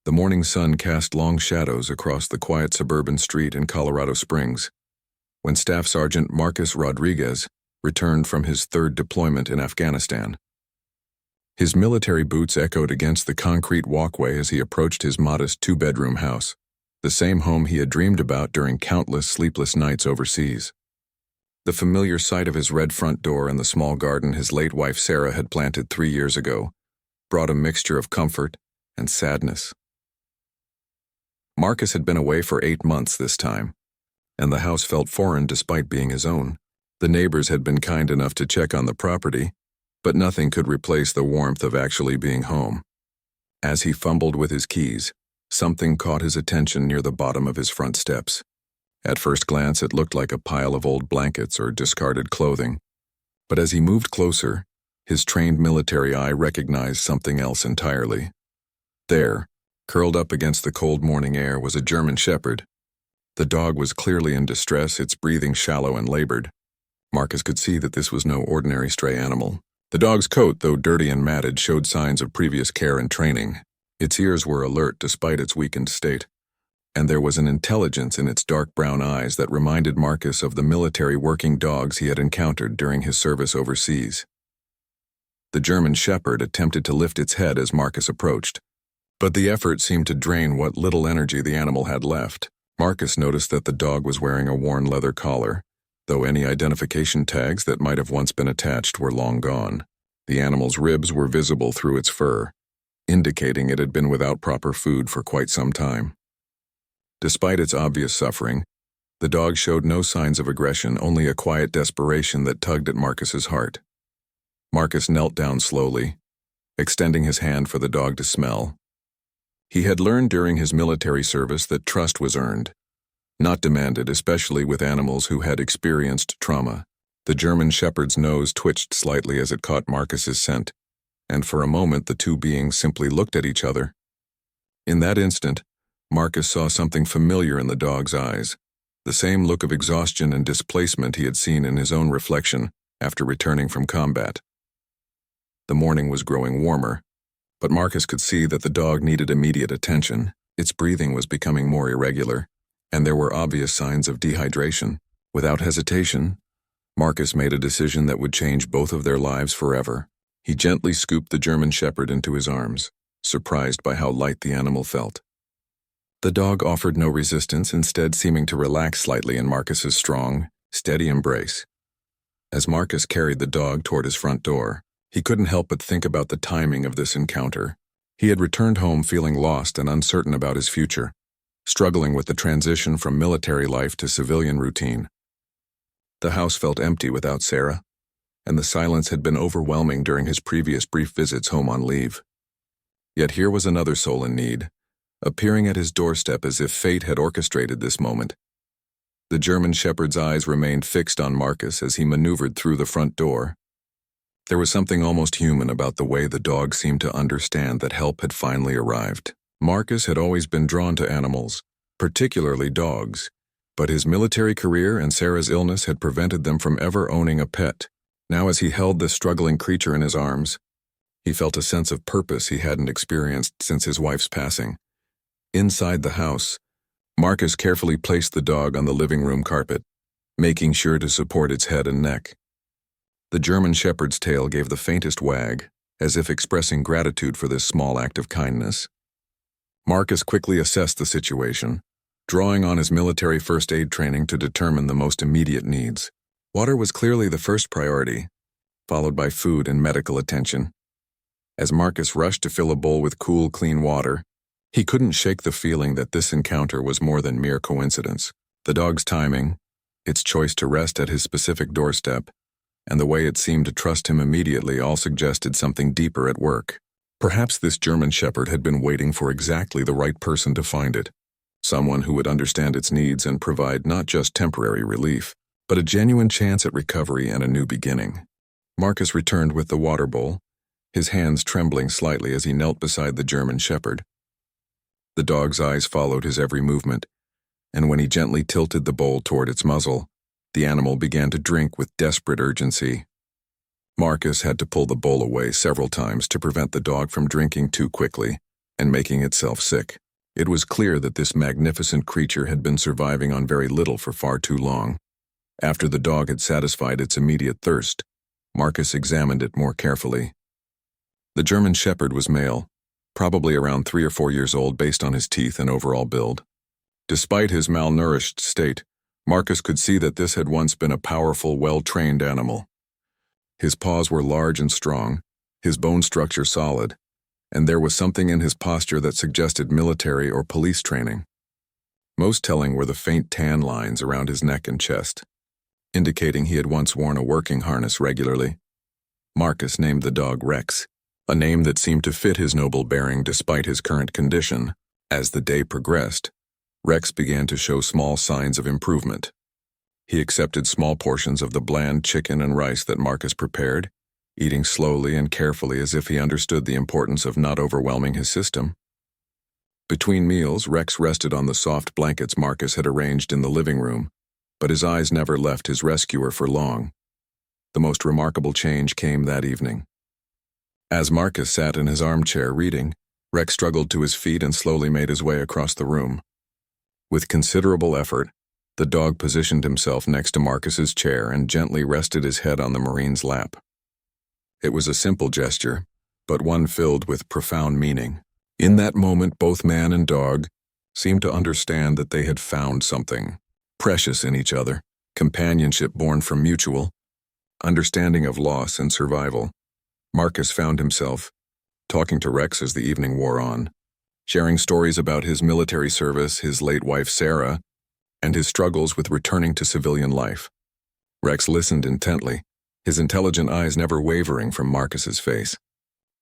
The morning sun cast long shadows across the quiet suburban street in Colorado Springs, when Staff Sergeant Marcus Rodriguez returned from his third deployment in Afghanistan. His military boots echoed against the concrete walkway as he approached his modest two-bedroom house, the same home he had dreamed about during countless sleepless nights overseas. The familiar sight of his red front door and the small garden his late wife Sarah had planted 3 years ago brought a mixture of comfort and sadness. Marcus had been away for 8 months this time, and the house felt foreign despite being his own. The neighbors had been kind enough to check on the property, but nothing could replace the warmth of actually being home. As he fumbled with his keys, something caught his attention near the bottom of his front steps. At first glance, it looked like a pile of old blankets or discarded clothing, but as he moved closer, his trained military eye recognized something else entirely. There, curled up against the cold morning air, was a German Shepherd. The dog was clearly in distress, its breathing shallow and labored. Marcus could see that this was no ordinary stray animal. The dog's coat, though dirty and matted, showed signs of previous care and training. Its ears were alert despite its weakened state, and there was an intelligence in its dark brown eyes that reminded Marcus of the military working dogs he had encountered during his service overseas. The German Shepherd attempted to lift its head as Marcus approached, but the effort seemed to drain what little energy the animal had left. Marcus noticed that the dog was wearing a worn leather collar, though any identification tags that might have once been attached were long gone. The animal's ribs were visible through its fur, indicating it had been without proper food for quite some time. Despite its obvious suffering, the dog showed no signs of aggression, only a quiet desperation that tugged at Marcus's heart. Marcus knelt down slowly, extending his hand for the dog to smell. He had learned during his military service that trust was earned, not demanded, especially with animals who had experienced trauma. The German Shepherd's nose twitched slightly as it caught Marcus's scent, and for a moment the two beings simply looked at each other. In that instant, Marcus saw something familiar in the dog's eyes, the same look of exhaustion and displacement he had seen in his own reflection after returning from combat. The morning was growing warmer, but Marcus could see that the dog needed immediate attention. Its breathing was becoming more irregular, and there were obvious signs of dehydration. Without hesitation, Marcus made a decision that would change both of their lives forever. He gently scooped the German Shepherd into his arms, surprised by how light the animal felt. The dog offered no resistance, instead seeming to relax slightly in Marcus's strong, steady embrace. As Marcus carried the dog toward his front door, he couldn't help but think about the timing of this encounter. He had returned home feeling lost and uncertain about his future, struggling with the transition from military life to civilian routine. The house felt empty without Sarah, and the silence had been overwhelming during his previous brief visits home on leave. Yet here was another soul in need, appearing at his doorstep as if fate had orchestrated this moment. The German Shepherd's eyes remained fixed on Marcus as he maneuvered through the front door. There was something almost human about the way the dog seemed to understand that help had finally arrived. Marcus had always been drawn to animals, particularly dogs, but his military career and Sarah's illness had prevented them from ever owning a pet. Now, as he held the struggling creature in his arms, he felt a sense of purpose he hadn't experienced since his wife's passing. Inside the house, Marcus carefully placed the dog on the living room carpet, making sure to support its head and neck. The German Shepherd's tail gave the faintest wag, as if expressing gratitude for this small act of kindness. Marcus quickly assessed the situation, drawing on his military first aid training to determine the most immediate needs. Water was clearly the first priority, followed by food and medical attention. As Marcus rushed to fill a bowl with cool, clean water, he couldn't shake the feeling that this encounter was more than mere coincidence. The dog's timing, its choice to rest at his specific doorstep, and the way it seemed to trust him immediately all suggested something deeper at work. Perhaps this German Shepherd had been waiting for exactly the right person to find it, someone who would understand its needs and provide not just temporary relief, but a genuine chance at recovery and a new beginning. Marcus returned with the water bowl, his hands trembling slightly as he knelt beside the German Shepherd. The dog's eyes followed his every movement, and when he gently tilted the bowl toward its muzzle, the animal began to drink with desperate urgency. Marcus had to pull the bowl away several times to prevent the dog from drinking too quickly, and making itself sick. It was clear that this magnificent creature had been surviving on very little for far too long. After the dog had satisfied its immediate thirst, Marcus examined it more carefully. The German Shepherd was male, probably around 3 or 4 years old based on his teeth and overall build. Despite his malnourished state, Marcus could see that this had once been a powerful, well-trained animal. His paws were large and strong, his bone structure solid, and there was something in his posture that suggested military or police training. Most telling were the faint tan lines around his neck and chest, indicating he had once worn a working harness regularly. Marcus named the dog Rex, a name that seemed to fit his noble bearing despite his current condition. As the day progressed, Rex began to show small signs of improvement. He accepted small portions of the bland chicken and rice that Marcus prepared, eating slowly and carefully as if he understood the importance of not overwhelming his system. Between meals, Rex rested on the soft blankets Marcus had arranged in the living room, but his eyes never left his rescuer for long. The most remarkable change came that evening. As Marcus sat in his armchair reading, Rex struggled to his feet and slowly made his way across the room. With considerable effort, the dog positioned himself next to Marcus's chair and gently rested his head on the Marine's lap. It was a simple gesture, but one filled with profound meaning. In that moment, both man and dog seemed to understand that they had found something precious in each other, companionship born from mutual understanding of loss and survival. Marcus found himself talking to Rex as the evening wore on, sharing stories about his military service, his late wife Sarah, and his struggles with returning to civilian life. Rex listened intently, his intelligent eyes never wavering from Marcus's face.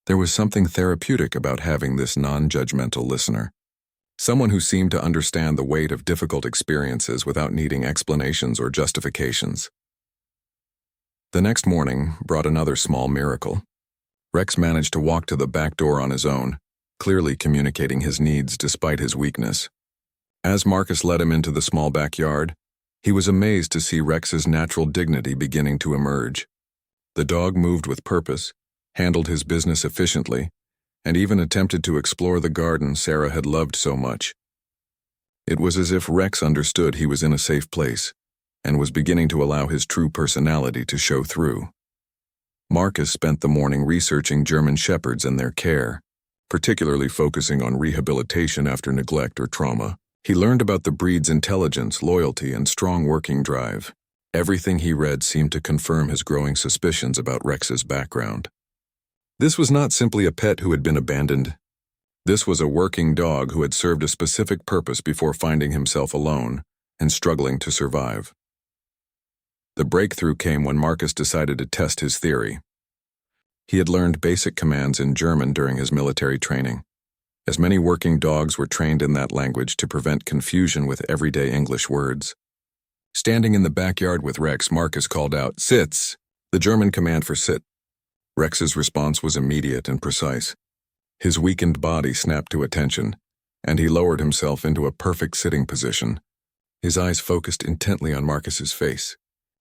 There was something therapeutic about having this non-judgmental listener, someone who seemed to understand the weight of difficult experiences without needing explanations or justifications. The next morning brought another small miracle. Rex managed to walk to the back door on his own, clearly communicating his needs despite his weakness. As Marcus led him into the small backyard, he was amazed to see Rex's natural dignity beginning to emerge. The dog moved with purpose, handled his business efficiently, and even attempted to explore the garden Sarah had loved so much. It was as if Rex understood he was in a safe place and was beginning to allow his true personality to show through. Marcus spent the morning researching German Shepherds and their care, particularly focusing on rehabilitation after neglect or trauma. He learned about the breed's intelligence, loyalty, and strong working drive. Everything he read seemed to confirm his growing suspicions about Rex's background. This was not simply a pet who had been abandoned. This was a working dog who had served a specific purpose before finding himself alone and struggling to survive. The breakthrough came when Marcus decided to test his theory. He had learned basic commands in German during his military training, as many working dogs were trained in that language to prevent confusion with everyday English words. Standing in the backyard with Rex, Marcus called out, "Sitz," the German command for sit. Rex's response was immediate and precise. His weakened body snapped to attention, and he lowered himself into a perfect sitting position, his eyes focused intently on Marcus's face,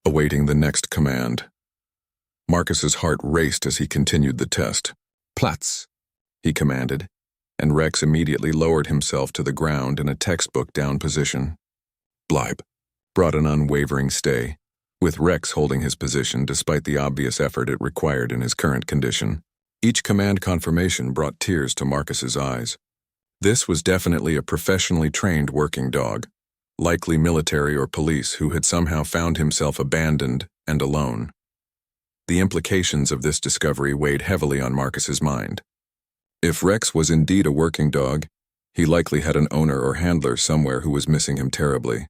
awaiting the next command. Marcus's heart raced as he continued the test. "Platz," he commanded, and Rex immediately lowered himself to the ground in a textbook-down position. "Bleib" brought an unwavering stay, with Rex holding his position despite the obvious effort it required in his current condition. Each command confirmation brought tears to Marcus's eyes. This was definitely a professionally trained working dog, likely military or police, who had somehow found himself abandoned and alone. The implications of this discovery weighed heavily on Marcus's mind. If Rex was indeed a working dog, he likely had an owner or handler somewhere who was missing him terribly.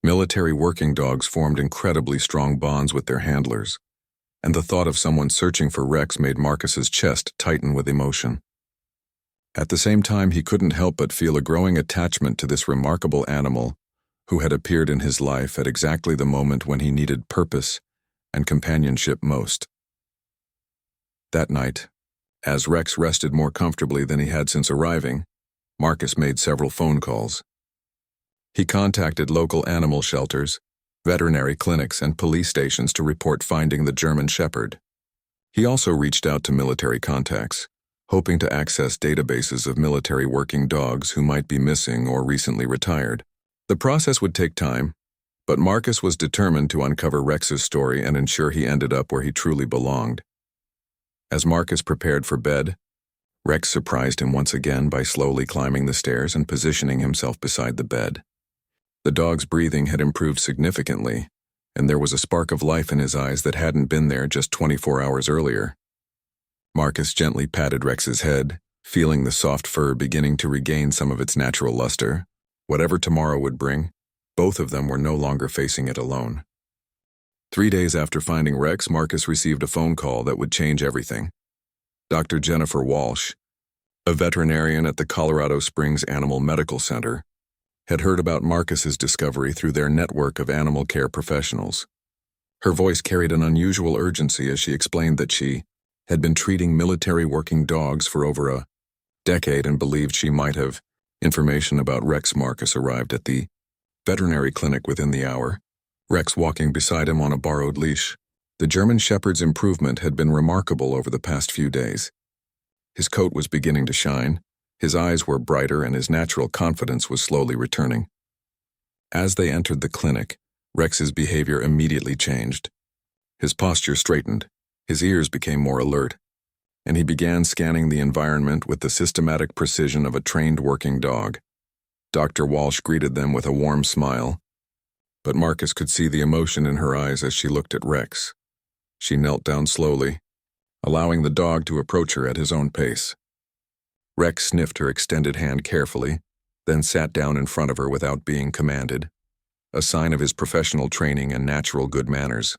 Military working dogs formed incredibly strong bonds with their handlers, and the thought of someone searching for Rex made Marcus's chest tighten with emotion. At the same time, he couldn't help but feel a growing attachment to this remarkable animal who had appeared in his life at exactly the moment when he needed purpose and companionship most. That night, as Rex rested more comfortably than he had since arriving, Marcus made several phone calls. He contacted local animal shelters, veterinary clinics, and police stations to report finding the German Shepherd. He also reached out to military contacts, hoping to access databases of military working dogs who might be missing or recently retired. The process would take time, but Marcus was determined to uncover Rex's story and ensure he ended up where he truly belonged. As Marcus prepared for bed, Rex surprised him once again by slowly climbing the stairs and positioning himself beside the bed. The dog's breathing had improved significantly, and there was a spark of life in his eyes that hadn't been there just 24 hours earlier. Marcus gently patted Rex's head, feeling the soft fur beginning to regain some of its natural luster. Whatever tomorrow would bring, both of them were no longer facing it alone. 3 days after finding Rex, Marcus received a phone call that would change everything. Dr. Jennifer Walsh, a veterinarian at the Colorado Springs Animal Medical Center, had heard about Marcus's discovery through their network of animal care professionals. Her voice carried an unusual urgency as she explained that she had been treating military working dogs for over a decade and believed she might have information about Rex. Marcus arrived at the veterinary clinic within the hour, Rex walking beside him on a borrowed leash. The German Shepherd's improvement had been remarkable over the past few days. His coat was beginning to shine, his eyes were brighter, and his natural confidence was slowly returning. As they entered the clinic, Rex's behavior immediately changed. His posture straightened, his ears became more alert, and he began scanning the environment with the systematic precision of a trained working dog. Dr. Walsh greeted them with a warm smile, but Marcus could see the emotion in her eyes as she looked at Rex. She knelt down slowly, allowing the dog to approach her at his own pace. Rex sniffed her extended hand carefully, then sat down in front of her without being commanded, a sign of his professional training and natural good manners.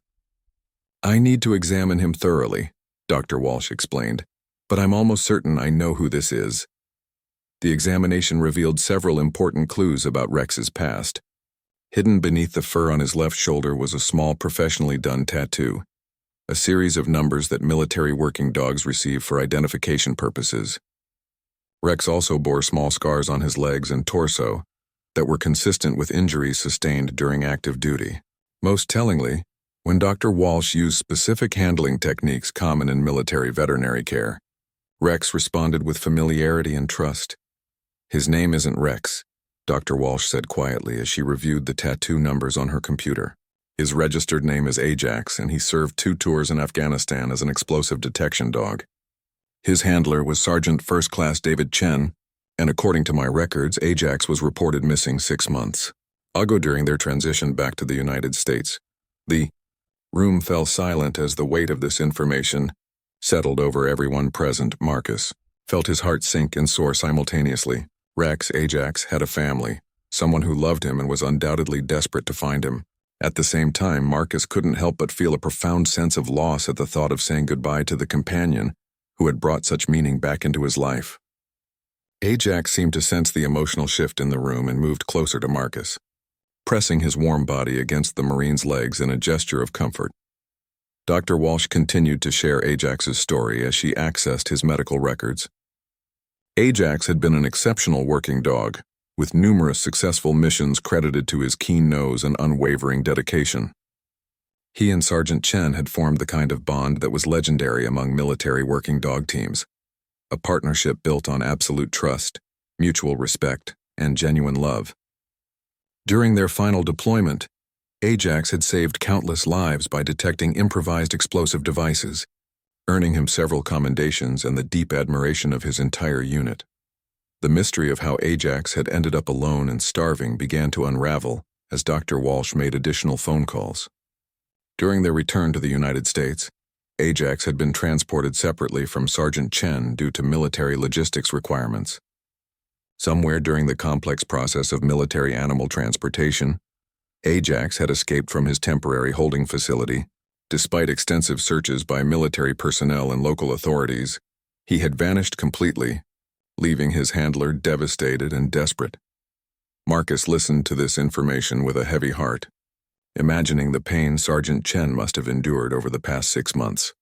"I need to examine him thoroughly," Dr. Walsh explained, "but I'm almost certain I know who this is." The examination revealed several important clues about Rex's past. Hidden beneath the fur on his left shoulder was a small professionally done tattoo, a series of numbers that military working dogs receive for identification purposes. Rex also bore small scars on his legs and torso that were consistent with injuries sustained during active duty. Most tellingly, when Dr. Walsh used specific handling techniques common in military veterinary care, Rex responded with familiarity and trust. "His name isn't Rex," Dr. Walsh said quietly as she reviewed the tattoo numbers on her computer. "His registered name is Ajax, and he served 2 tours in Afghanistan as an explosive detection dog. His handler was Sergeant First Class David Chen, and according to my records, Ajax was reported missing 6 months ago during their transition back to the United States." The room fell silent as the weight of this information settled over everyone present. Marcus felt his heart sink and soar simultaneously. Rex, Ajax, had a family, someone who loved him and was undoubtedly desperate to find him. At the same time, Marcus couldn't help but feel a profound sense of loss at the thought of saying goodbye to the companion who had brought such meaning back into his life. Ajax seemed to sense the emotional shift in the room and moved closer to Marcus, pressing his warm body against the Marine's legs in a gesture of comfort. Dr. Walsh continued to share Ajax's story as she accessed his medical records. Ajax had been an exceptional working dog, with numerous successful missions credited to his keen nose and unwavering dedication. He and Sergeant Chen had formed the kind of bond that was legendary among military working dog teams, a partnership built on absolute trust, mutual respect, and genuine love. During their final deployment, Ajax had saved countless lives by detecting improvised explosive devices, earning him several commendations and the deep admiration of his entire unit. The mystery of how Ajax had ended up alone and starving began to unravel as Dr. Walsh made additional phone calls. During their return to the United States, Ajax had been transported separately from Sergeant Chen due to military logistics requirements. Somewhere during the complex process of military animal transportation, Ajax had escaped from his temporary holding facility. Despite extensive searches by military personnel and local authorities, he had vanished completely, leaving his handler devastated and desperate. Marcus listened to this information with a heavy heart, imagining the pain Sergeant Chen must have endured over the past 6 months.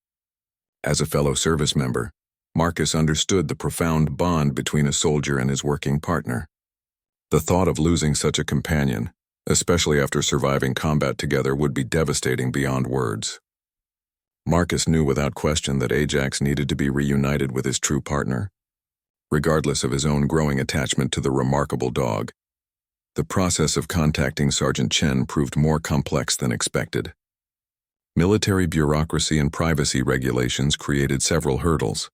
As a fellow service member, Marcus understood the profound bond between a soldier and his working partner. The thought of losing such a companion, especially after surviving combat together, would be devastating beyond words. Marcus knew without question that Ajax needed to be reunited with his true partner, regardless of his own growing attachment to the remarkable dog. The process of contacting Sergeant Chen proved more complex than expected. Military bureaucracy and privacy regulations created several hurdles,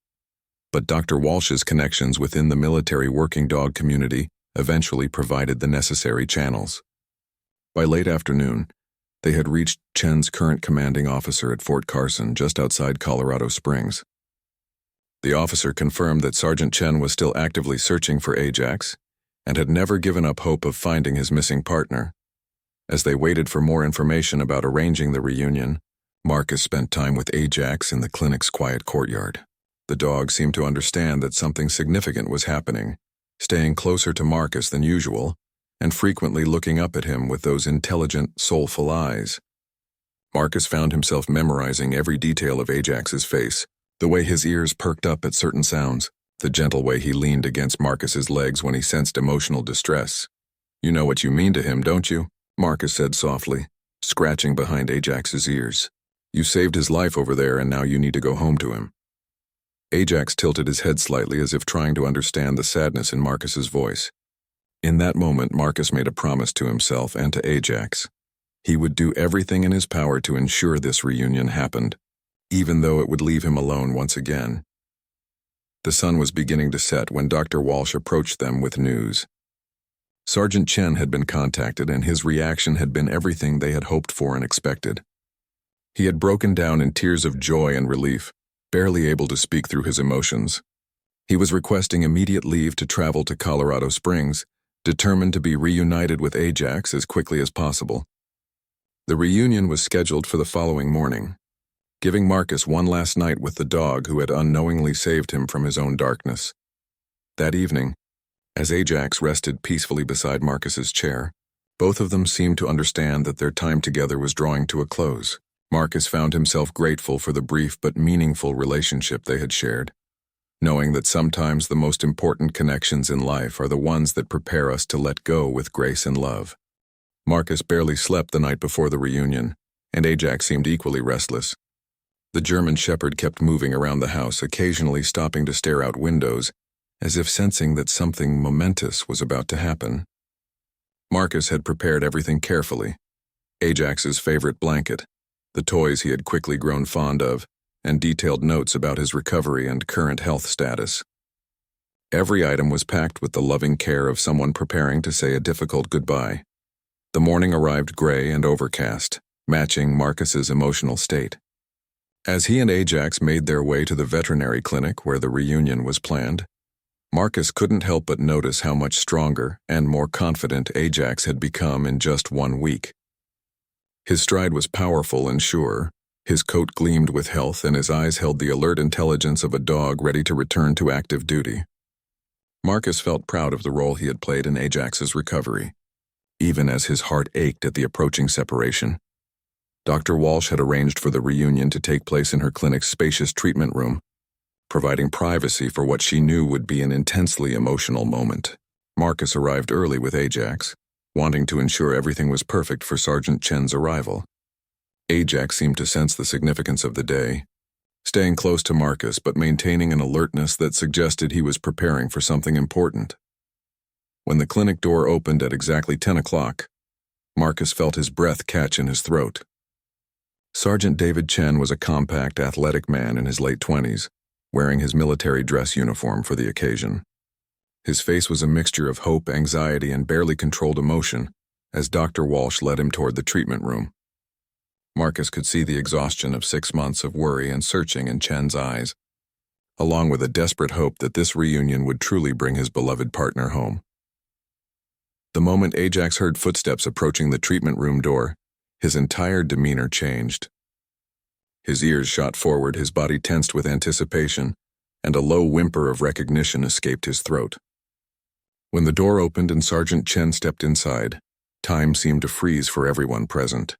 but Dr. Walsh's connections within the military working dog community eventually provided the necessary channels. By late afternoon, they had reached Chen's current commanding officer at Fort Carson, just outside Colorado Springs. The officer confirmed that Sergeant Chen was still actively searching for Ajax and had never given up hope of finding his missing partner. As they waited for more information about arranging the reunion, Marcus spent time with Ajax in the clinic's quiet courtyard. The dog seemed to understand that something significant was happening, staying closer to Marcus than usual, and frequently looking up at him with those intelligent, soulful eyes. Marcus found himself memorizing every detail of Ajax's face, the way his ears perked up at certain sounds, the gentle way he leaned against Marcus's legs when he sensed emotional distress. "You know what you mean to him, don't you?" Marcus said softly, scratching behind Ajax's ears. "You saved his life over there, and now you need to go home to him." Ajax tilted his head slightly as if trying to understand the sadness in Marcus's voice. In that moment, Marcus made a promise to himself and to Ajax. He would do everything in his power to ensure this reunion happened, even though it would leave him alone once again. The sun was beginning to set when Dr. Walsh approached them with news. Sergeant Chen had been contacted, and his reaction had been everything they had hoped for and expected. He had broken down in tears of joy and relief, barely able to speak through his emotions. He was requesting immediate leave to travel to Colorado Springs, determined to be reunited with Ajax as quickly as possible. The reunion was scheduled for the following morning, giving Marcus one last night with the dog who had unknowingly saved him from his own darkness. That evening, as Ajax rested peacefully beside Marcus's chair, both of them seemed to understand that their time together was drawing to a close. Marcus found himself grateful for the brief but meaningful relationship they had shared, knowing that sometimes the most important connections in life are the ones that prepare us to let go with grace and love. Marcus barely slept the night before the reunion, and Ajax seemed equally restless. The German shepherd kept moving around the house, occasionally stopping to stare out windows, as if sensing that something momentous was about to happen. Marcus had prepared everything carefully: Ajax's favorite blanket, the toys he had quickly grown fond of, and detailed notes about his recovery and current health status. Every item was packed with the loving care of someone preparing to say a difficult goodbye. The morning arrived gray and overcast, matching Marcus's emotional state. As he and Ajax made their way to the veterinary clinic where the reunion was planned, Marcus couldn't help but notice how much stronger and more confident Ajax had become in just 1 week. His stride was powerful and sure, his coat gleamed with health, and his eyes held the alert intelligence of a dog ready to return to active duty. Marcus felt proud of the role he had played in Ajax's recovery, even as his heart ached at the approaching separation. Dr. Walsh had arranged for the reunion to take place in her clinic's spacious treatment room, providing privacy for what she knew would be an intensely emotional moment. Marcus arrived early with Ajax, wanting to ensure everything was perfect for Sergeant Chen's arrival. Ajax seemed to sense the significance of the day, staying close to Marcus but maintaining an alertness that suggested he was preparing for something important. When the clinic door opened at exactly 10 o'clock, Marcus felt his breath catch in his throat. Sergeant David Chen was a compact, athletic man in his late 20s, wearing his military dress uniform for the occasion. His face was a mixture of hope, anxiety, and barely controlled emotion as Dr. Walsh led him toward the treatment room. Marcus could see the exhaustion of 6 months of worry and searching in Chen's eyes, along with a desperate hope that this reunion would truly bring his beloved partner home. The moment Ajax heard footsteps approaching the treatment room door, his entire demeanor changed. His ears shot forward, his body tensed with anticipation, and a low whimper of recognition escaped his throat. When the door opened and Sergeant Chen stepped inside, time seemed to freeze for everyone present.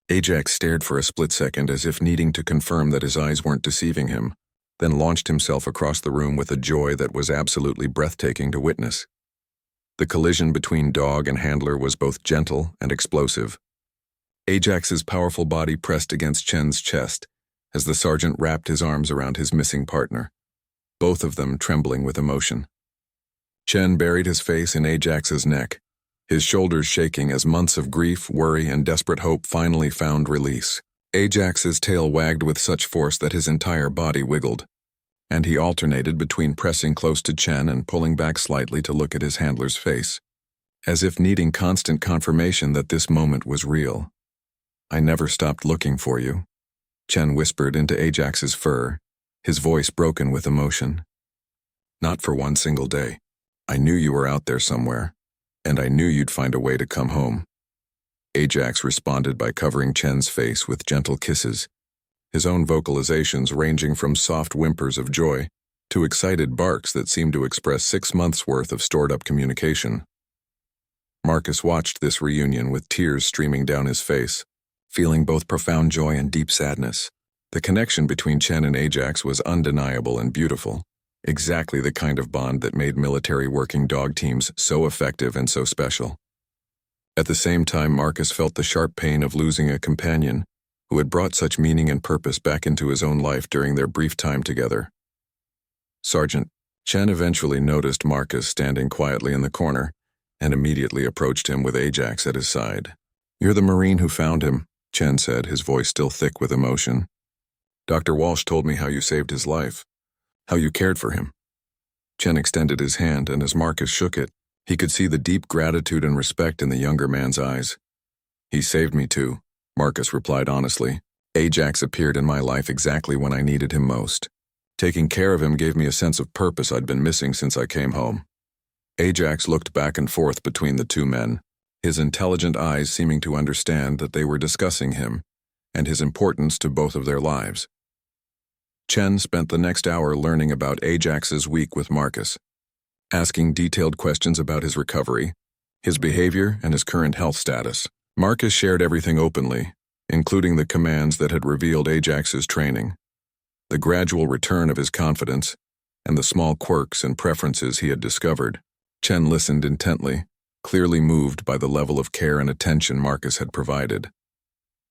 Ajax stared for a split second as if needing to confirm that his eyes weren't deceiving him, then launched himself across the room with a joy that was absolutely breathtaking to witness. The collision between dog and handler was both gentle and explosive. Ajax's powerful body pressed against Chen's chest, as the sergeant wrapped his arms around his missing partner, both of them trembling with emotion. Chen buried his face in Ajax's neck, his shoulders shaking as months of grief, worry, and desperate hope finally found release. Ajax's tail wagged with such force that his entire body wiggled, and he alternated between pressing close to Chen and pulling back slightly to look at his handler's face, as if needing constant confirmation that this moment was real. "I never stopped looking for you," Chen whispered into Ajax's fur, his voice broken with emotion. "Not for one single day. I knew you were out there somewhere, and I knew you'd find a way to come home." Ajax responded by covering Chen's face with gentle kisses, his own vocalizations ranging from soft whimpers of joy to excited barks that seemed to express 6 months' worth of stored-up communication. Marcus watched this reunion with tears streaming down his face, feeling both profound joy and deep sadness. The connection between Chen and Ajax was undeniable and beautiful, exactly the kind of bond that made military working dog teams so effective and so special. At the same time, Marcus felt the sharp pain of losing a companion who had brought such meaning and purpose back into his own life during their brief time together. "Sergeant," Chen eventually noticed Marcus standing quietly in the corner and immediately approached him with Ajax at his side. "You're the Marine who found him," Chen said, his voice still thick with emotion. "Dr. Walsh told me how you saved his life, how you cared for him." Chen extended his hand, and as Marcus shook it, he could see the deep gratitude and respect in the younger man's eyes. "He saved me too," Marcus replied honestly. "Ajax appeared in my life exactly when I needed him most. Taking care of him gave me a sense of purpose I'd been missing since I came home." Ajax looked back and forth between the two men, his intelligent eyes seeming to understand that they were discussing him and his importance to both of their lives. Chen spent the next hour learning about Ajax's week with Marcus, asking detailed questions about his recovery, his behavior, and his current health status. Marcus shared everything openly, including the commands that had revealed Ajax's training, the gradual return of his confidence, and the small quirks and preferences he had discovered. Chen listened intently, clearly moved by the level of care and attention Marcus had provided.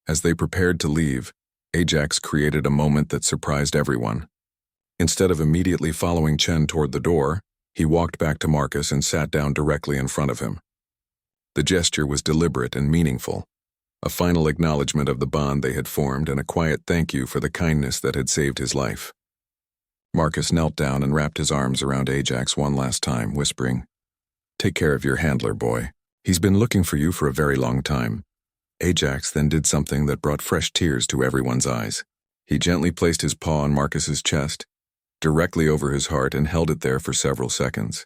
As they prepared to leave, Ajax created a moment that surprised everyone. Instead of immediately following Chen toward the door, he walked back to Marcus and sat down directly in front of him. The gesture was deliberate and meaningful, a final acknowledgement of the bond they had formed and a quiet thank you for the kindness that had saved his life. Marcus knelt down and wrapped his arms around Ajax one last time, whispering, "Take care of your handler, boy. He's been looking for you for a very long time." Ajax then did something that brought fresh tears to everyone's eyes. He gently placed his paw on Marcus's chest, directly over his heart, and held it there for several seconds.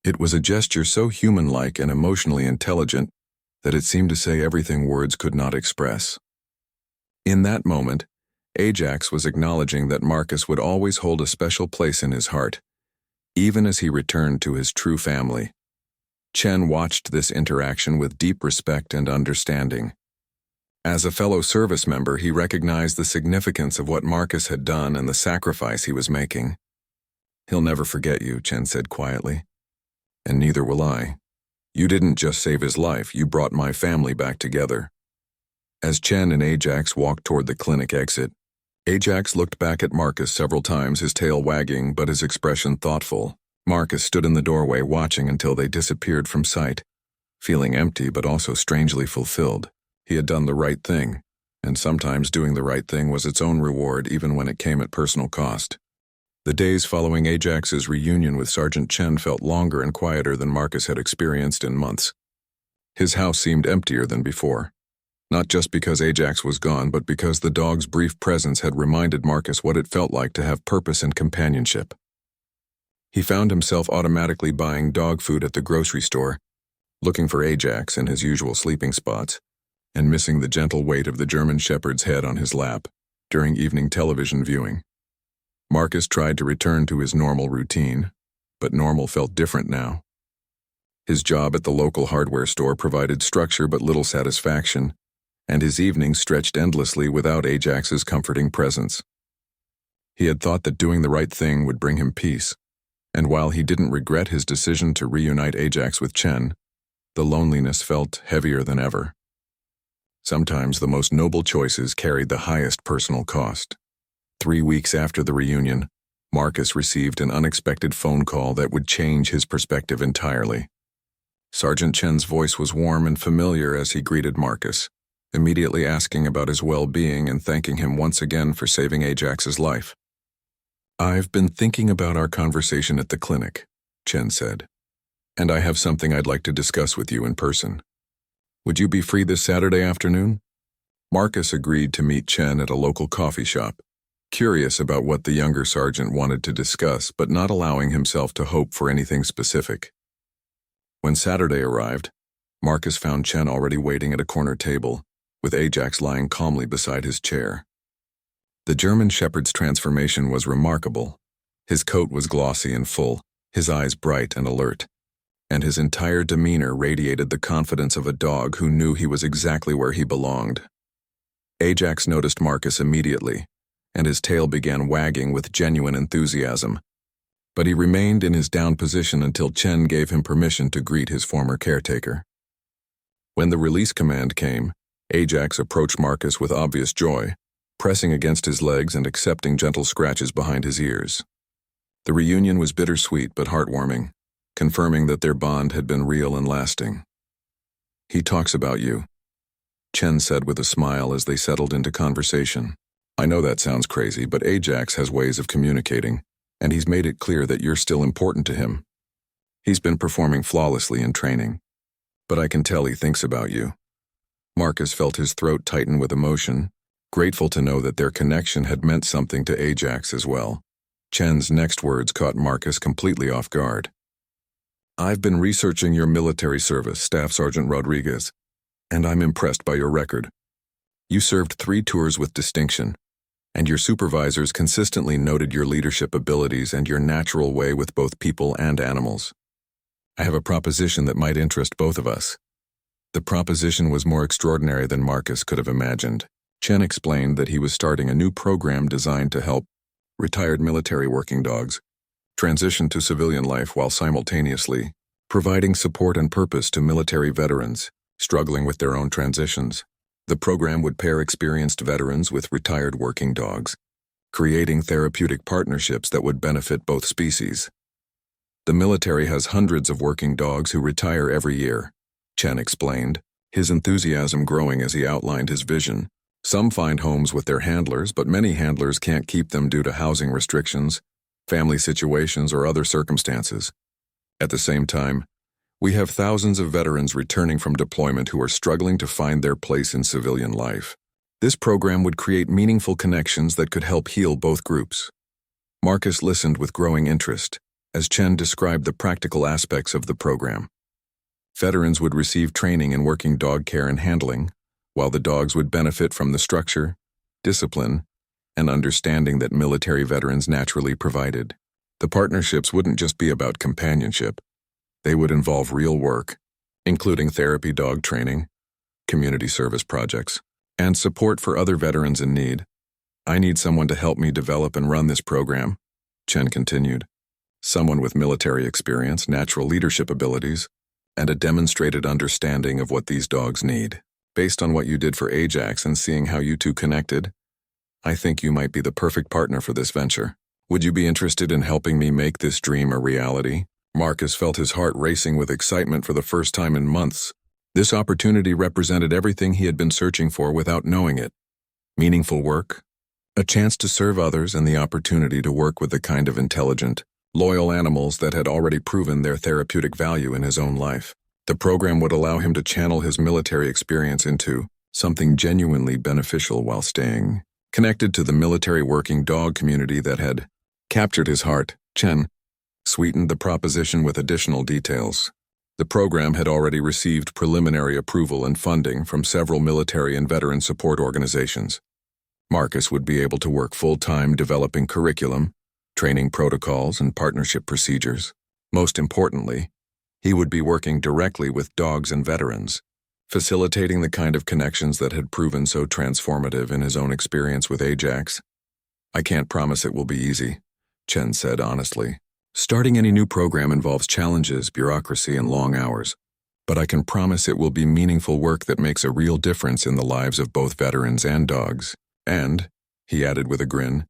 It was a gesture so human-like and emotionally intelligent that it seemed to say everything words could not express. In that moment, Ajax was acknowledging that Marcus would always hold a special place in his heart, even as he returned to his true family. Chen watched this interaction with deep respect and understanding. As a fellow service member, he recognized the significance of what Marcus had done and the sacrifice he was making. "He'll never forget you," Chen said quietly. "And neither will I. You didn't just save his life, you brought my family back together." As Chen and Ajax walked toward the clinic exit, Ajax looked back at Marcus several times, his tail wagging but his expression thoughtful. Marcus stood in the doorway watching until they disappeared from sight, feeling empty but also strangely fulfilled. He had done the right thing, and sometimes doing the right thing was its own reward even when it came at personal cost. The days following Ajax's reunion with Sergeant Chen felt longer and quieter than Marcus had experienced in months. His house seemed emptier than before, not just because Ajax was gone, but because the dog's brief presence had reminded Marcus what it felt like to have purpose and companionship. He found himself automatically buying dog food at the grocery store, looking for Ajax in his usual sleeping spots, and missing the gentle weight of the German Shepherd's head on his lap during evening television viewing. Marcus tried to return to his normal routine, but normal felt different now. His job at the local hardware store provided structure but little satisfaction, and his evenings stretched endlessly without Ajax's comforting presence. He had thought that doing the right thing would bring him peace, and while he didn't regret his decision to reunite Ajax with Chen, the loneliness felt heavier than ever. Sometimes the most noble choices carried the highest personal cost. 3 weeks after the reunion, Marcus received an unexpected phone call that would change his perspective entirely. Sergeant Chen's voice was warm and familiar as he greeted Marcus, immediately asking about his well-being and thanking him once again for saving Ajax's life. "I've been thinking about our conversation at the clinic," Chen said, "and I have something I'd like to discuss with you in person. Would you be free this Saturday afternoon?" Marcus agreed to meet Chen at a local coffee shop, curious about what the younger sergeant wanted to discuss but not allowing himself to hope for anything specific. When Saturday arrived, Marcus found Chen already waiting at a corner table, with Ajax lying calmly beside his chair. The German Shepherd's transformation was remarkable. His coat was glossy and full, his eyes bright and alert, and his entire demeanor radiated the confidence of a dog who knew he was exactly where he belonged. Ajax noticed Marcus immediately, and his tail began wagging with genuine enthusiasm. But he remained in his down position until Chen gave him permission to greet his former caretaker. When the release command came, Ajax approached Marcus with obvious joy, pressing against his legs and accepting gentle scratches behind his ears. The reunion was bittersweet but heartwarming, confirming that their bond had been real and lasting. "He talks about you," Chen said with a smile as they settled into conversation. "I know that sounds crazy, but Ajax has ways of communicating, and he's made it clear that you're still important to him. He's been performing flawlessly in training, but I can tell he thinks about you." Marcus felt his throat tighten with emotion, grateful to know that their connection had meant something to Ajax as well. Chen's next words caught Marcus completely off guard. "I've been researching your military service, Staff Sergeant Rodriguez, and I'm impressed by your record. You served 3 tours with distinction, and your supervisors consistently noted your leadership abilities and your natural way with both people and animals. I have a proposition that might interest both of us." The proposition was more extraordinary than Marcus could have imagined. Chen explained that he was starting a new program designed to help retired military working dogs transition to civilian life while simultaneously providing support and purpose to military veterans struggling with their own transitions. The program would pair experienced veterans with retired working dogs, creating therapeutic partnerships that would benefit both species. "The military has hundreds of working dogs who retire every year," Chen explained, his enthusiasm growing as he outlined his vision. "Some find homes with their handlers, but many handlers can't keep them due to housing restrictions, family situations, or other circumstances. At the same time, we have thousands of veterans returning from deployment who are struggling to find their place in civilian life. This program would create meaningful connections that could help heal both groups." Marcus listened with growing interest as Chen described the practical aspects of the program. Veterans would receive training in working dog care and handling, while the dogs would benefit from the structure, discipline, and understanding that military veterans naturally provided. The partnerships wouldn't just be about companionship. They would involve real work, including therapy dog training, community service projects, and support for other veterans in need. "I need someone to help me develop and run this program," Chen continued. "Someone with military experience, natural leadership abilities, and a demonstrated understanding of what these dogs need. Based on what you did for Ajax and seeing how you two connected, I think you might be the perfect partner for this venture. Would you be interested in helping me make this dream a reality?" Marcus felt his heart racing with excitement for the first time in months. This opportunity represented everything he had been searching for without knowing it. Meaningful work, a chance to serve others, and the opportunity to work with the kind of intelligent, loyal animals that had already proven their therapeutic value in his own life. The program would allow him to channel his military experience into something genuinely beneficial while staying connected to the military working dog community that had captured his heart. Chen sweetened the proposition with additional details. The program had already received preliminary approval and funding from several military and veteran support organizations. Marcus would be able to work full-time developing curriculum, training protocols, and partnership procedures. Most importantly, he would be working directly with dogs and veterans, facilitating the kind of connections that had proven so transformative in his own experience with Ajax. "I can't promise it will be easy," Chen said honestly. "Starting any new program involves challenges, bureaucracy, and long hours. but I can promise it will be meaningful work that makes a real difference in the lives of both veterans and dogs. And, he added with a grin,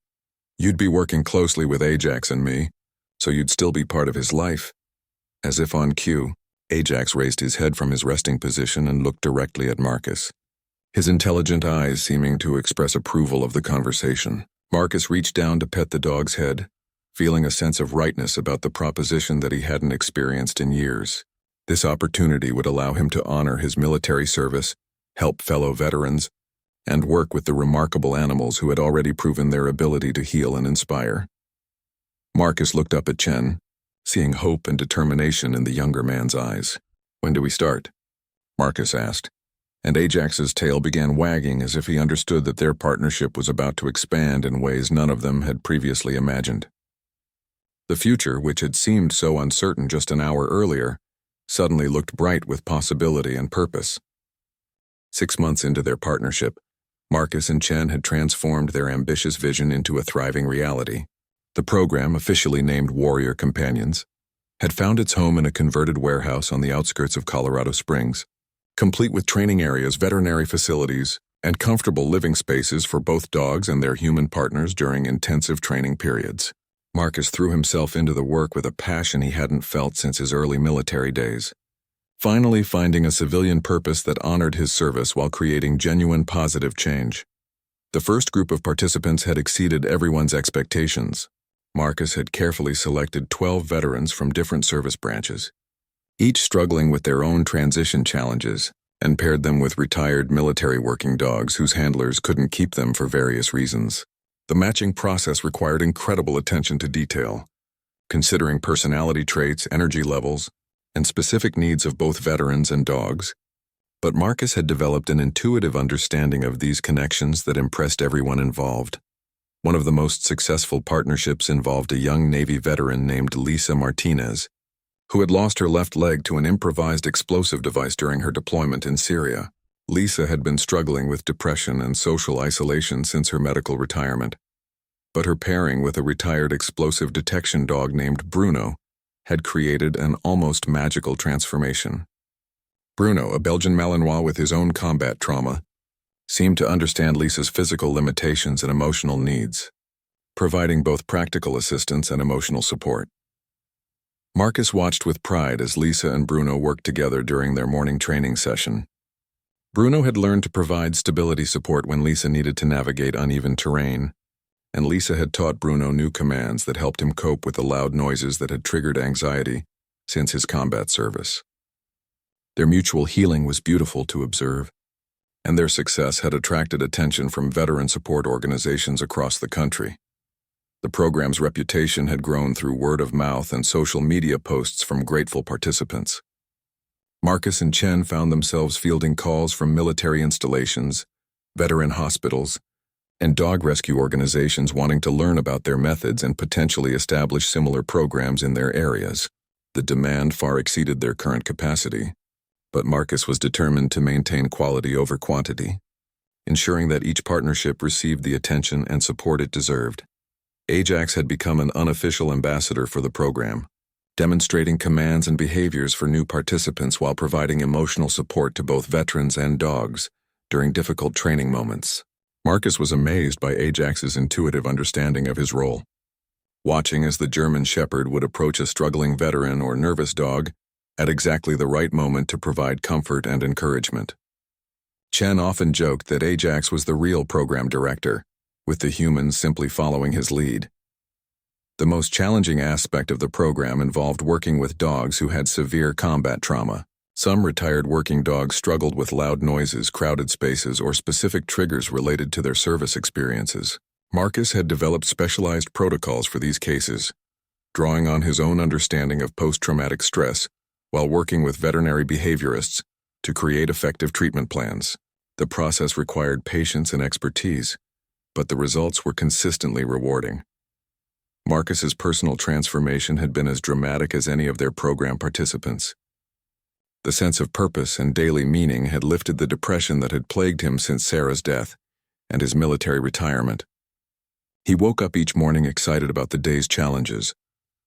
you'd be working closely with Ajax and me, so you'd still be part of his life. As if on cue, Ajax raised his head from his resting position and looked directly at Marcus, his intelligent eyes seeming to express approval of the conversation. Marcus reached down to pet the dog's head, feeling a sense of rightness about the proposition that he hadn't experienced in years. This opportunity would allow him to honor his military service, help fellow veterans, and work with the remarkable animals who had already proven their ability to heal and inspire. Marcus looked up at Chen, seeing hope and determination in the younger man's eyes. When do we start? Marcus asked, and Ajax's tail began wagging as if he understood that their partnership was about to expand in ways none of them had previously imagined. The future, which had seemed so uncertain just an hour earlier, suddenly looked bright with possibility and purpose. 6 months into their partnership, Marcus and Chen had transformed their ambitious vision into a thriving reality. The program, officially named Warrior Companions, had found its home in a converted warehouse on the outskirts of Colorado Springs, complete with training areas, veterinary facilities, and comfortable living spaces for both dogs and their human partners during intensive training periods. Marcus threw himself into the work with a passion he hadn't felt since his early military days, finally finding a civilian purpose that honored his service while creating genuine positive change. The first group of participants had exceeded everyone's expectations. Marcus had carefully selected 12 veterans from different service branches, each struggling with their own transition challenges, and paired them with retired military working dogs whose handlers couldn't keep them for various reasons. The matching process required incredible attention to detail, considering personality traits, energy levels, and specific needs of both veterans and dogs. But Marcus had developed an intuitive understanding of these connections that impressed everyone involved. One of the most successful partnerships involved a young Navy veteran named Lisa Martinez, who had lost her left leg to an improvised explosive device during her deployment in Syria. Lisa had been struggling with depression and social isolation since her medical retirement, but her pairing with a retired explosive detection dog named Bruno had created an almost magical transformation. Bruno, a Belgian Malinois with his own combat trauma, seemed to understand Lisa's physical limitations and emotional needs, providing both practical assistance and emotional support. Marcus watched with pride as Lisa and Bruno worked together during their morning training session. Bruno had learned to provide stability support when Lisa needed to navigate uneven terrain, and Lisa had taught Bruno new commands that helped him cope with the loud noises that had triggered anxiety since his combat service. Their mutual healing was beautiful to observe, and their success had attracted attention from veteran support organizations across the country. The program's reputation had grown through word of mouth and social media posts from grateful participants. Marcus and Chen found themselves fielding calls from military installations, veteran hospitals, and dog rescue organizations wanting to learn about their methods and potentially establish similar programs in their areas. The demand far exceeded their current capacity, but Marcus was determined to maintain quality over quantity, ensuring that each partnership received the attention and support it deserved. Ajax had become an unofficial ambassador for the program, demonstrating commands and behaviors for new participants while providing emotional support to both veterans and dogs during difficult training moments. Marcus was amazed by Ajax's intuitive understanding of his role, watching as the German Shepherd would approach a struggling veteran or nervous dog at exactly the right moment to provide comfort and encouragement. Chen often joked that Ajax was the real program director, with the humans simply following his lead. The most challenging aspect of the program involved working with dogs who had severe combat trauma. Some retired working dogs struggled with loud noises, crowded spaces, or specific triggers related to their service experiences. Marcus had developed specialized protocols for these cases, drawing on his own understanding of post-traumatic stress while working with veterinary behaviorists to create effective treatment plans. The process required patience and expertise, but the results were consistently rewarding. Marcus's personal transformation had been as dramatic as any of their program participants. The sense of purpose and daily meaning had lifted the depression that had plagued him since Sarah's death and his military retirement. He woke up each morning excited about the day's challenges,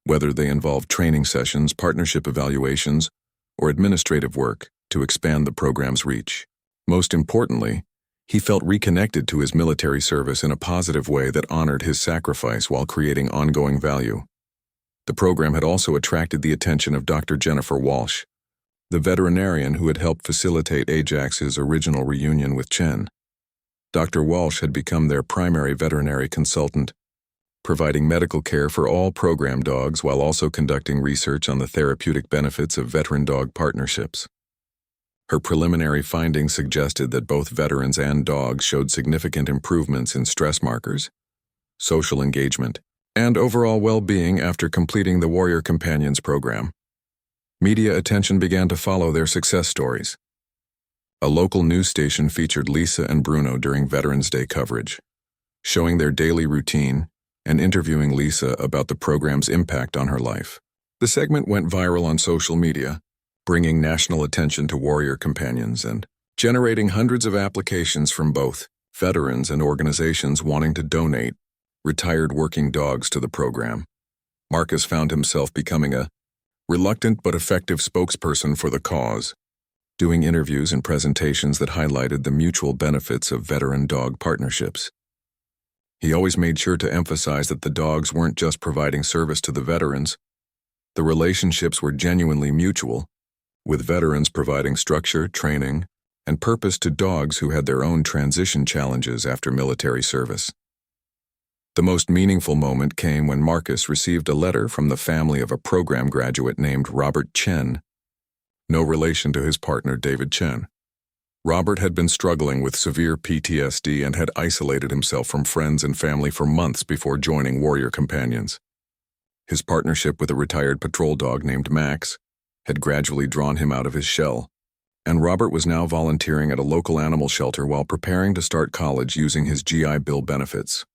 whether they involved training sessions, partnership evaluations, or administrative work to expand the program's reach. Most importantly, he felt reconnected to his military service in a positive way that honored his sacrifice while creating ongoing value. The program had also attracted the attention of Dr. Jennifer Walsh, the veterinarian who had helped facilitate Ajax's original reunion with Chen. Dr. Walsh had become their primary veterinary consultant, providing medical care for all program dogs while also conducting research on the therapeutic benefits of veteran-dog partnerships. Her preliminary findings suggested that both veterans and dogs showed significant improvements in stress markers, social engagement, and overall well-being after completing the Warrior Companions program. Media attention began to follow their success stories. A local news station featured Lisa and Bruno during Veterans Day coverage, showing their daily routine and interviewing Lisa about the program's impact on her life. The segment went viral on social media, bringing national attention to Warrior Companions and generating hundreds of applications from both veterans and organizations wanting to donate retired working dogs to the program. Marcus found himself becoming a reluctant but effective spokesperson for the cause, doing interviews and presentations that highlighted the mutual benefits of veteran-dog partnerships. He always made sure to emphasize that the dogs weren't just providing service to the veterans. The relationships were genuinely mutual, with veterans providing structure, training, and purpose to dogs who had their own transition challenges after military service. The most meaningful moment came when Marcus received a letter from the family of a program graduate named Robert Chen, no relation to his partner David Chen. Robert had been struggling with severe PTSD and had isolated himself from friends and family for months before joining Warrior Companions. His partnership with a retired patrol dog named Max had gradually drawn him out of his shell, and Robert was now volunteering at a local animal shelter while preparing to start college using his GI Bill benefits.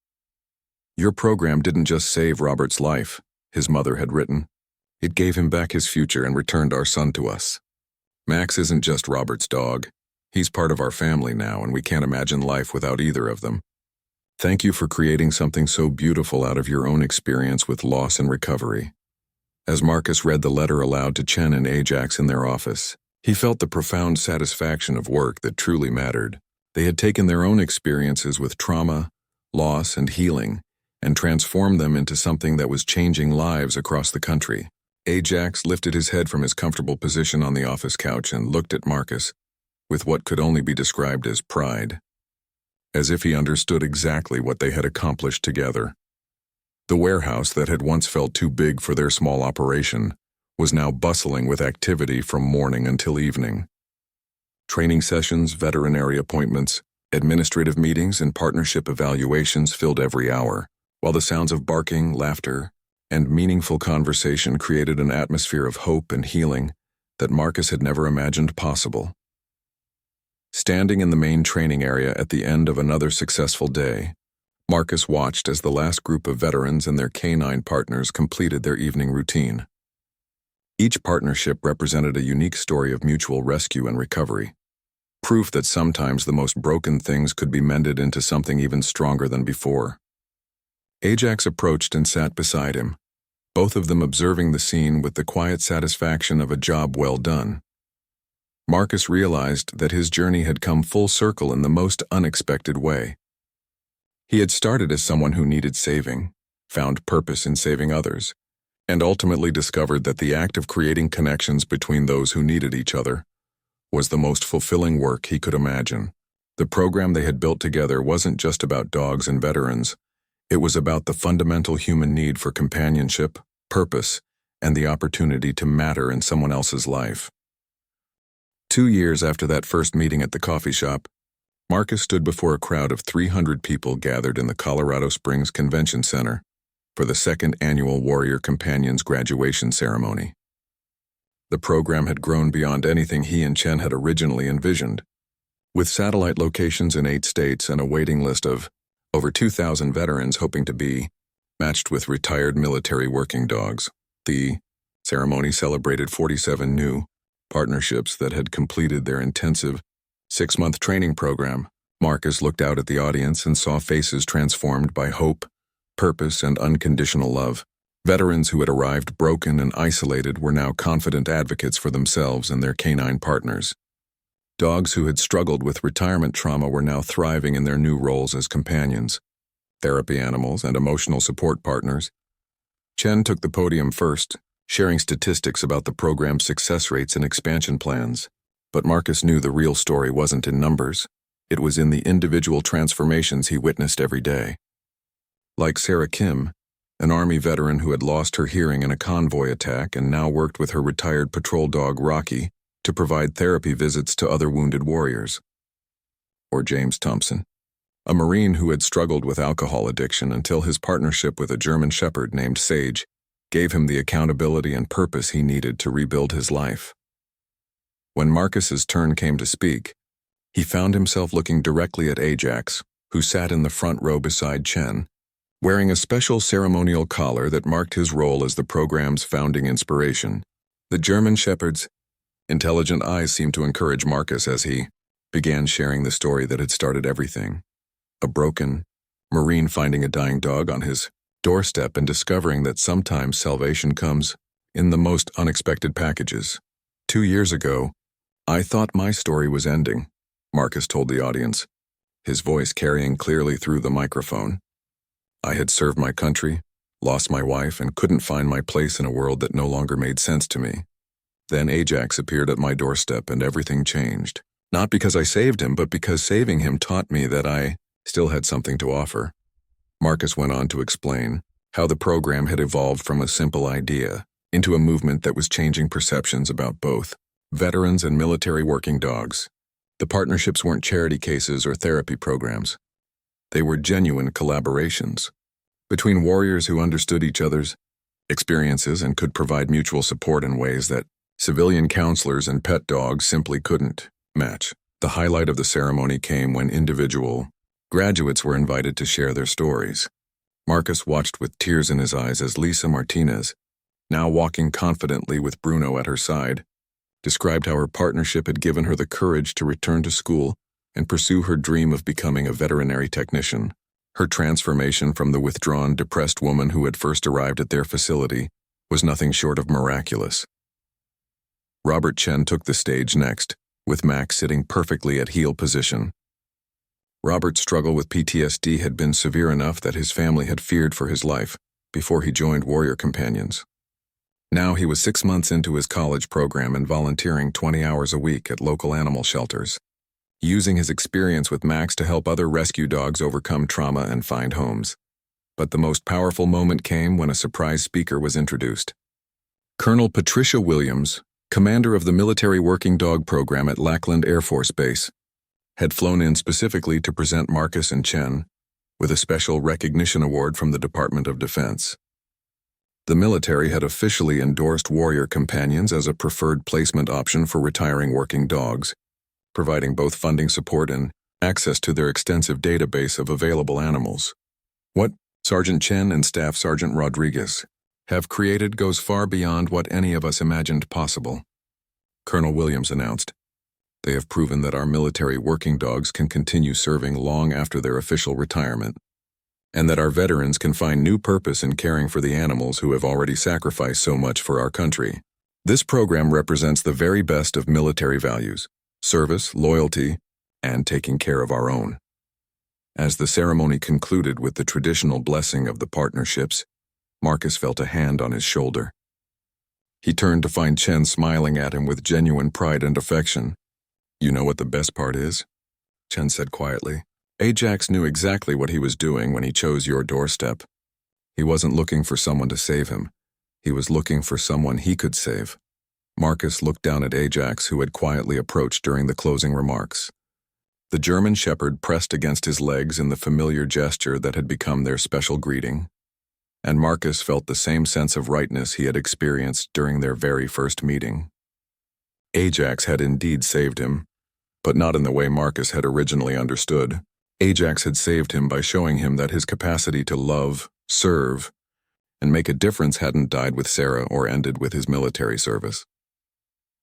"Your program didn't just save Robert's life," his mother had written. "It gave him back his future and returned our son to us. Max isn't just Robert's dog. He's part of our family now, and we can't imagine life without either of them. Thank you for creating something so beautiful out of your own experience with loss and recovery." As Marcus read the letter aloud to Chen and Ajax in their office, he felt the profound satisfaction of work that truly mattered. They had taken their own experiences with trauma, loss, and healing, and transformed them into something that was changing lives across the country. Ajax lifted his head from his comfortable position on the office couch and looked at Marcus with what could only be described as pride, as if he understood exactly what they had accomplished together. The warehouse that had once felt too big for their small operation was now bustling with activity from morning until evening. Training sessions, veterinary appointments, administrative meetings, and partnership evaluations filled every hour, while the sounds of barking, laughter, and meaningful conversation created an atmosphere of hope and healing that Marcus had never imagined possible. Standing in the main training area at the end of another successful day, Marcus watched as the last group of veterans and their canine partners completed their evening routine. Each partnership represented a unique story of mutual rescue and recovery, proof that sometimes the most broken things could be mended into something even stronger than before. Ajax approached and sat beside him, both of them observing the scene with the quiet satisfaction of a job well done. Marcus realized that his journey had come full circle in the most unexpected way. He had started as someone who needed saving, found purpose in saving others, and ultimately discovered that the act of creating connections between those who needed each other was the most fulfilling work he could imagine. The program they had built together wasn't just about dogs and veterans. It was about the fundamental human need for companionship, purpose, and the opportunity to matter in someone else's life. 2 years after that first meeting at the coffee shop, Marcus stood before a crowd of 300 people gathered in the Colorado Springs Convention Center for the second annual Warrior Companions graduation ceremony. The program had grown beyond anything he and Chen had originally envisioned. With satellite locations in 8 states and a waiting list of over 2,000 veterans hoping to be matched with retired military working dogs, the ceremony celebrated 47 new partnerships that had completed their intensive 6-month training program. Marcus looked out at the audience and saw faces transformed by hope, purpose, and unconditional love. Veterans who had arrived broken and isolated were now confident advocates for themselves and their canine partners. Dogs who had struggled with retirement trauma were now thriving in their new roles as companions, therapy animals, and emotional support partners. Chen took the podium first, sharing statistics about the program's success rates and expansion plans. But Marcus knew the real story wasn't in numbers. It was in the individual transformations he witnessed every day. Like Sarah Kim, an Army veteran who had lost her hearing in a convoy attack and now worked with her retired patrol dog Rocky to provide therapy visits to other wounded warriors. Or James Thompson, a Marine who had struggled with alcohol addiction until his partnership with a German Shepherd named Sage gave him the accountability and purpose he needed to rebuild his life. When Marcus's turn came to speak, he found himself looking directly at Ajax, who sat in the front row beside Chen, wearing a special ceremonial collar that marked his role as the program's founding inspiration. The German Shepherd's intelligent eyes seemed to encourage Marcus as he began sharing the story that had started everything. A broken Marine finding a dying dog on his doorstep and discovering that sometimes salvation comes in the most unexpected packages. 2 years ago, I thought my story was ending, Marcus told the audience, his voice carrying clearly through the microphone. I had served my country, lost my wife, and couldn't find my place in a world that no longer made sense to me. Then Ajax appeared at my doorstep and everything changed. Not because I saved him, but because saving him taught me that I still had something to offer. Marcus went on to explain how the program had evolved from a simple idea into a movement that was changing perceptions about both veterans and military working dogs. The partnerships weren't charity cases or therapy programs. They were genuine collaborations between warriors who understood each other's experiences and could provide mutual support in ways that civilian counselors and pet dogs simply couldn't match. The highlight of the ceremony came when individual graduates were invited to share their stories. Marcus watched with tears in his eyes as Lisa Martinez, now walking confidently with Bruno at her side, described how her partnership had given her the courage to return to school and pursue her dream of becoming a veterinary technician. Her transformation from the withdrawn, depressed woman who had first arrived at their facility was nothing short of miraculous. Robert Chen took the stage next, with Max sitting perfectly at heel position. Robert's struggle with PTSD had been severe enough that his family had feared for his life before he joined Warrior Companions. Now he was 6 months into his college program and volunteering 20 hours a week at local animal shelters, using his experience with Max to help other rescue dogs overcome trauma and find homes. But the most powerful moment came when a surprise speaker was introduced. Colonel Patricia Williams, commander of the military working dog program at Lackland Air Force Base, had flown in specifically to present Marcus and Chen with a special recognition award from the Department of Defense. The military had officially endorsed Warrior Companions as a preferred placement option for retiring working dogs, providing both funding support and access to their extensive database of available animals. What Sergeant Chen and Staff Sergeant Rodriguez have created goes far beyond what any of us imagined possible, Colonel Williams announced. They have proven that our military working dogs can continue serving long after their official retirement, and that our veterans can find new purpose in caring for the animals who have already sacrificed so much for our country. This program represents the very best of military values: service, loyalty, and taking care of our own. As the ceremony concluded with the traditional blessing of the partnerships, Marcus felt a hand on his shoulder. He turned to find Chen smiling at him with genuine pride and affection. "You know what the best part is?" Chen said quietly. "Ajax knew exactly what he was doing when he chose your doorstep. He wasn't looking for someone to save him. He was looking for someone he could save." Marcus looked down at Ajax, who had quietly approached during the closing remarks. The German Shepherd pressed against his legs in the familiar gesture that had become their special greeting, and Marcus felt the same sense of rightness he had experienced during their very first meeting. Ajax had indeed saved him, but not in the way Marcus had originally understood. Ajax had saved him by showing him that his capacity to love, serve, and make a difference hadn't died with Sarah or ended with his military service.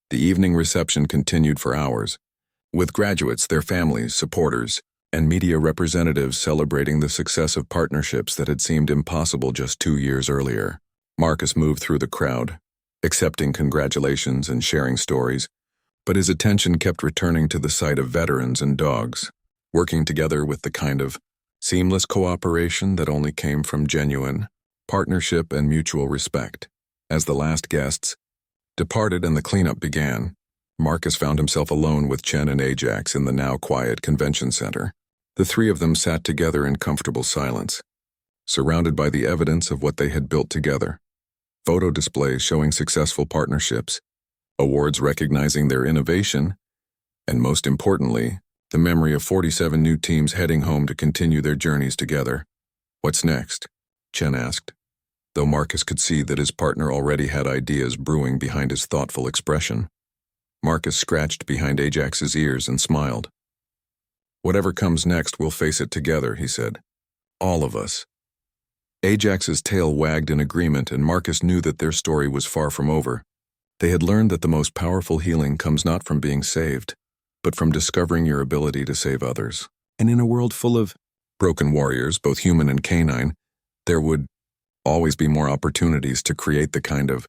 The evening reception continued for hours, with graduates, their families, supporters, and media representatives celebrating the success of partnerships that had seemed impossible just 2 years earlier. Marcus moved through the crowd, accepting congratulations and sharing stories, but his attention kept returning to the sight of veterans and dogs, working together with the kind of seamless cooperation that only came from genuine partnership and mutual respect. As the last guests departed and the cleanup began, Marcus found himself alone with Chen and Ajax in the now quiet convention center. The three of them sat together in comfortable silence, surrounded by the evidence of what they had built together. Photo displays showing successful partnerships, awards recognizing their innovation, and most importantly, the memory of 47 new teams heading home to continue their journeys together. "What's next?" Chen asked, though Marcus could see that his partner already had ideas brewing behind his thoughtful expression. Marcus scratched behind Ajax's ears and smiled. "Whatever comes next, we'll face it together," he said. "All of us." Ajax's tail wagged in agreement, and Marcus knew that their story was far from over. They had learned that the most powerful healing comes not from being saved, but from discovering your ability to save others. And in a world full of broken warriors, both human and canine, there would always be more opportunities to create the kind of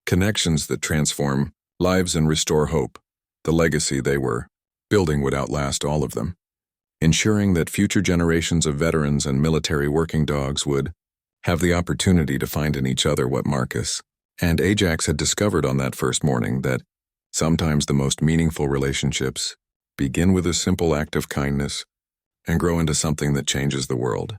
connections that transform lives and restore hope. The legacy they were building would outlast all of them, ensuring that future generations of veterans and military working dogs would have the opportunity to find in each other what Marcus and Ajax had discovered on that first morning, that sometimes the most meaningful relationships begin with a simple act of kindness and grow into something that changes the world.